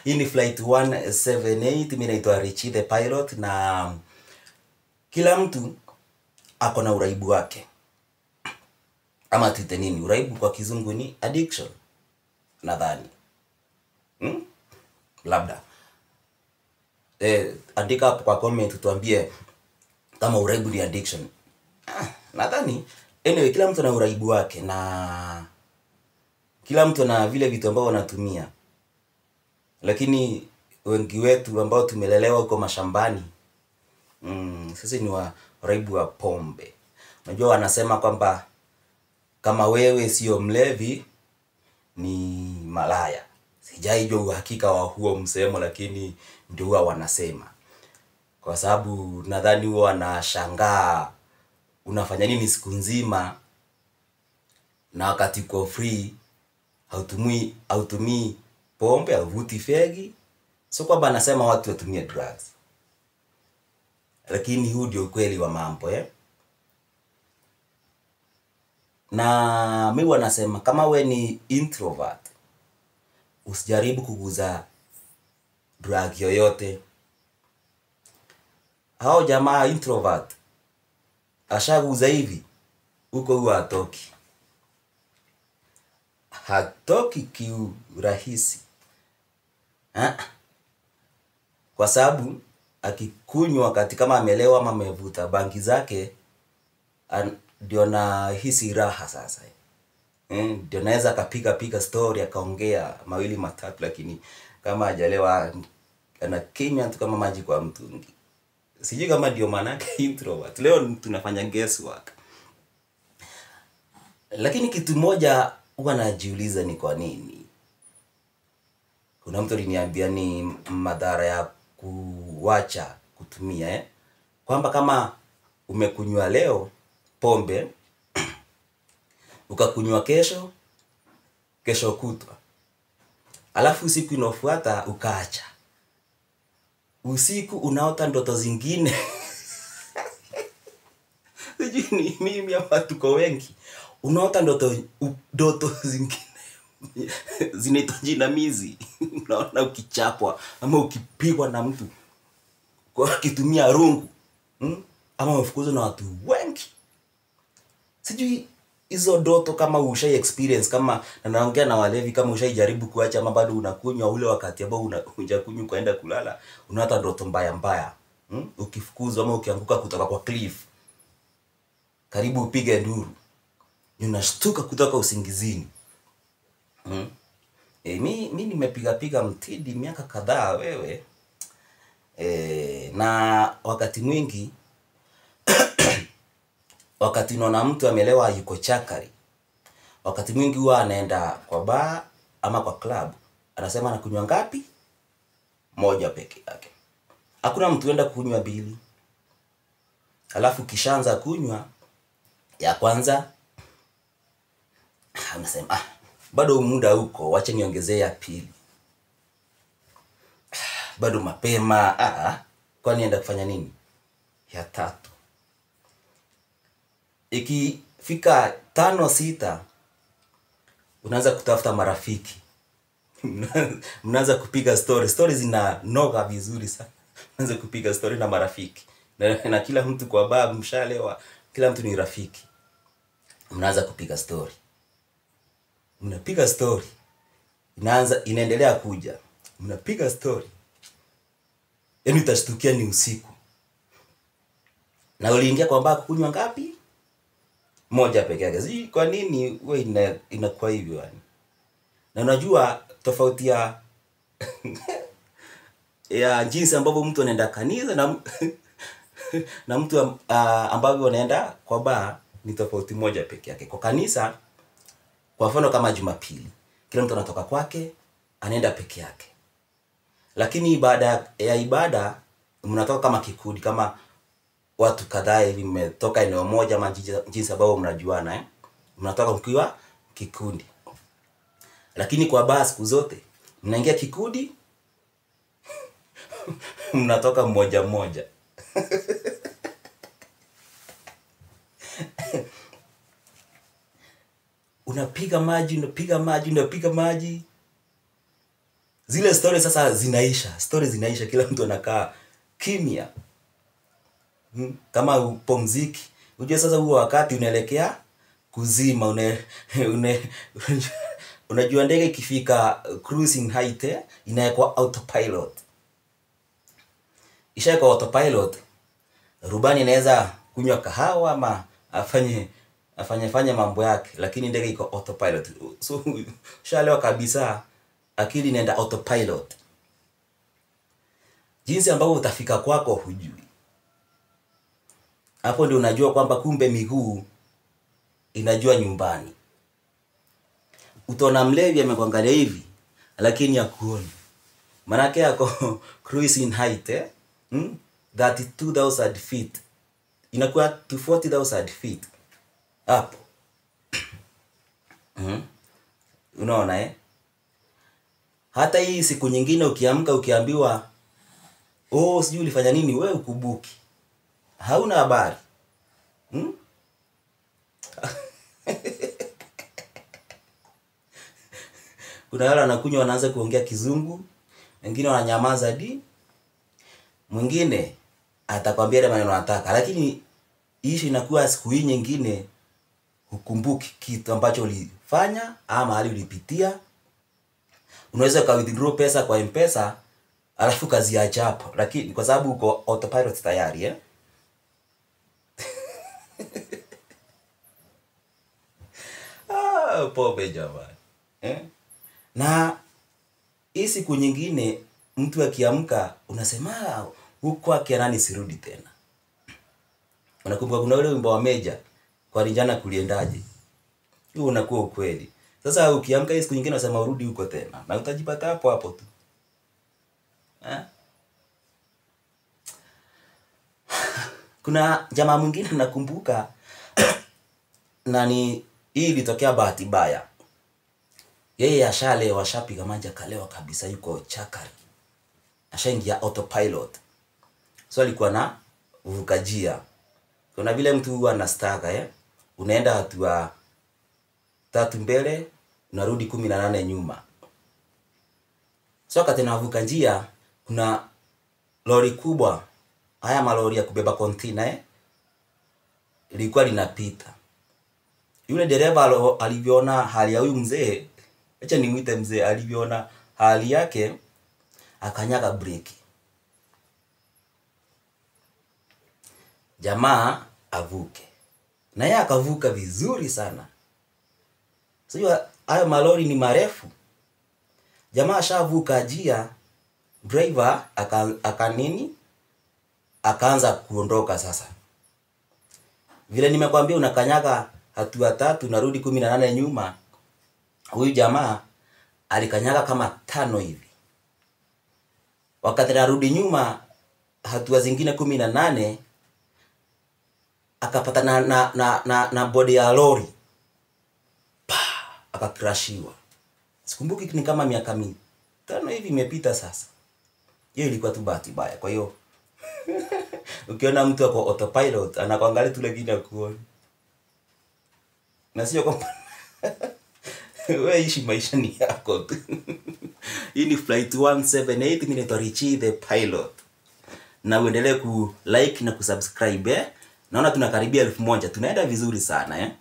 Hii ni flight 178, mimi naitwa Richie the pilot, na kila mtu ako na uraibu wake. Ama tuite nini? Uraibu kwa kizungu ni addiction. Nadhani. Labda. Andika hapo kwa comment tuambie kama uraibu ni addiction. Nadhani anyway, kila mtu ana uraibu wake na kila mtu na vile vitu ambao wanatumia. Lakini wengi wetu ambao tumelelewa huko mashambani, sisi ni waraibu wa pombe. Unajua wanasema kwamba kama wewe sio mlevi ni malaya. Sijaijua uhakika wa huo msemo, lakini ndio huwa wanasema. Kwa sababu nadhani huwa wanashangaa unafanya nini siku nzima na wakati uko free hautumii pombe, hauvuti fegi. Sio kwamba anasema watu watumie drugs. Lakini huu ndio ukweli wa mambo Na mimi wanasema kama we ni introvert, usijaribu kuguza drug yoyote. Hao jamaa introvert ashaguza hivi, huko huwa hatoki. Hatoki kiurahisi. Kwa sababu akikunywa wakati kama amelewa ama amevuta bangi zake, ndio na hisi raha sasa. Ndio naweza kapiga story akaongea mawili matatu, lakini kama hajalewa anakimya tu kama maji kwa mtungi. Sijui kama ndio maana yake introvert. Leo tunafanya guesswork. Lakini kitu moja huwa najiuliza ni kwa nini. Kuna mtu aliniambia ni madhara ya kuacha kutumia kwamba kama umekunywa leo pombe ukakunywa kesho kutwa, alafu siku inofuata ukaacha, usiku unaota ndoto zingine. Sijui ni mimi ama tuko wengi unaota ndoto zingine zinaitwa jinamizi. Unaona ukichapwa ama ukipigwa na mtu kwa kitumia rungu, ama umefukuzwa na watu wengi. Sijui hizo ndoto kama ushai experience, kama naongea na walevi, kama ushai jaribu kuacha ama bado unakunywa ule wakati ambao unakunywa kwenda kulala, unaota ndoto mbaya. Ukifukuzwa ama ukianguka kutoka kwa cliff, karibu upige nduru, unashtuka kutoka usingizini. Mimi nimepiga mtidi miaka kadhaa wewe. Na wakati mwingi wakati unaona mtu amelewa yuko chakari, wakati mwingi huwa anaenda kwa bar ama kwa club, anasema anakunywa ngapi? Moja peke yake. Hakuna mtu enda kunywa mbili. Alafu kishaanza kunywa ya kwanza, anasema bado muda huko, wacha niongezee ya pili. Bado mapema, kwani enda kufanya nini? Ya tatu. Ikifika 5 6, unaanza kutafuta marafiki. Mnaanza kupiga stories zinanoga vizuri sana. Mnaanza kupiga story na marafiki. Na kila mtu kwa bar mshalewa, kila mtu ni rafiki. Mnaanza kupiga story. Mnapiga story. Inaendelea kuja. Mnapiga story. Yaani utashtukia ni usiku. Na uliingia kwa bar kunywa ngapi? Moja peke yake. Sijui kwa nini wewe inakuwa hivyo yani. Na unajua tofauti ya jinsi ambavyo mtu anaenda kanisa na mtu ambavyo anaenda kwa bar ni tofauti moja peke yake. Kwa kanisa, kwa mfano kama Jumapili, kila mtu anatoka kwake, anaenda peke yake. Lakini baada ya ibada mnatoka kama kikundi, kama watu kadhaa hivi mmetoka eneo moja ama jinsi ambavyo mnajuana mnatoka mkiwa kikundi. Lakini kwa bar siku zote mnaingia kikundi, mnatoka mmoja. Unapiga maji. Zile stories sasa zinaisha, kila mtu anakaa kimya. Kama upumziki, unajua sasa huo wakati unaelekea kuzima, unajua ndege ikifika cruising height inawekwa autopilot. Ishawekwa autopilot, rubani anaweza kunywa kahawa ama afanye mambo yake, lakini ndege iko autopilot. So ushalewa kabisa, akili inaenda autopilot. Jinsi ambavyo utafika kwako hujui. Hapo ndio unajua kwamba kumbe miguu inajua nyumbani. Utaona mlevi amekuangalia hivi lakini hakuoni. Manake yako cruising height 32,000 feet. Inakuwa to 40,000 feet. Hapo. Unaona Hata hii siku nyingine ukiamka ukiambiwa, "Oh, sijui ulifanya nini?" wewe ukubuki. Hauna habari. Kuna wale wanakunywa wanaanza kuongea kizungu, wengine wananyamaza di. Mwingine atakwambia ile maneno anataka, lakini ishi inakuwa siku hii nyingine hukumbuki kitu ambacho ulifanya ama hali ulipitia. Unaweza ka withdraw pesa kwa M-Pesa alafu kaziacha hapo, lakini kwa sababu uko autopilot tayari Pobe jamani. Na hii siku nyingine mtu akiamka unasema huko akianani sirudi tena. Unakumbuka kuna ule wimbo wa Meja, kwa Rinjana kuliendaje? Hiyo unakuwa ukweli. Sasa ukiamka hii siku nyingine unasema urudi huko tena, na utajipata hapo hapo tu. Kuna jamaa mwingine nakumbuka na ni hii ilitokea bahati mbaya. Yeye ashalewa, shapiga manja kalewa kabisa, yuko chakari. Ashaingia autopilot. So alikuwa na uvukajia. Kuna vile mtu huwa anastaka unaenda hatua 3 mbele, unarudi 18 nyuma. So wakati navuka njia, kuna lori kubwa, haya malori ya kubeba container ilikuwa linapita. Yule dereva alivyoona hali ya huyu mzee, acha nimuite mzee, alivyoona hali yake akanyaga breki. Jamaa avuke. Na yeye akavuka vizuri sana. Sio hayo malori ni marefu. Jamaa ashavuka njia, driver akaanza kuondoka sasa. Vile nimekwambia unakanyaga hatua 3 unarudi 18 nyuma. Huyu jamaa alikanyaga kama 5 hivi. Wakati anarudi nyuma hatua zingine 18 akapata na body ya lori. Akakrashiwa. Sikumbuki ni kama miaka 5 hivi imepita sasa. Hiyo ilikuwa tu bahati mbaya. Kwa hiyo ukiona mtu ako autopilot anakuangalia tu lakini hakuoni. Na sio kwamba wewe ishi maisha ni yako tu. Hii ni flight 178, mimi naitwa Richie the pilot. Na uendelee ku like na kusubscribe Naona tunakaribia 1000. Tunaenda vizuri sana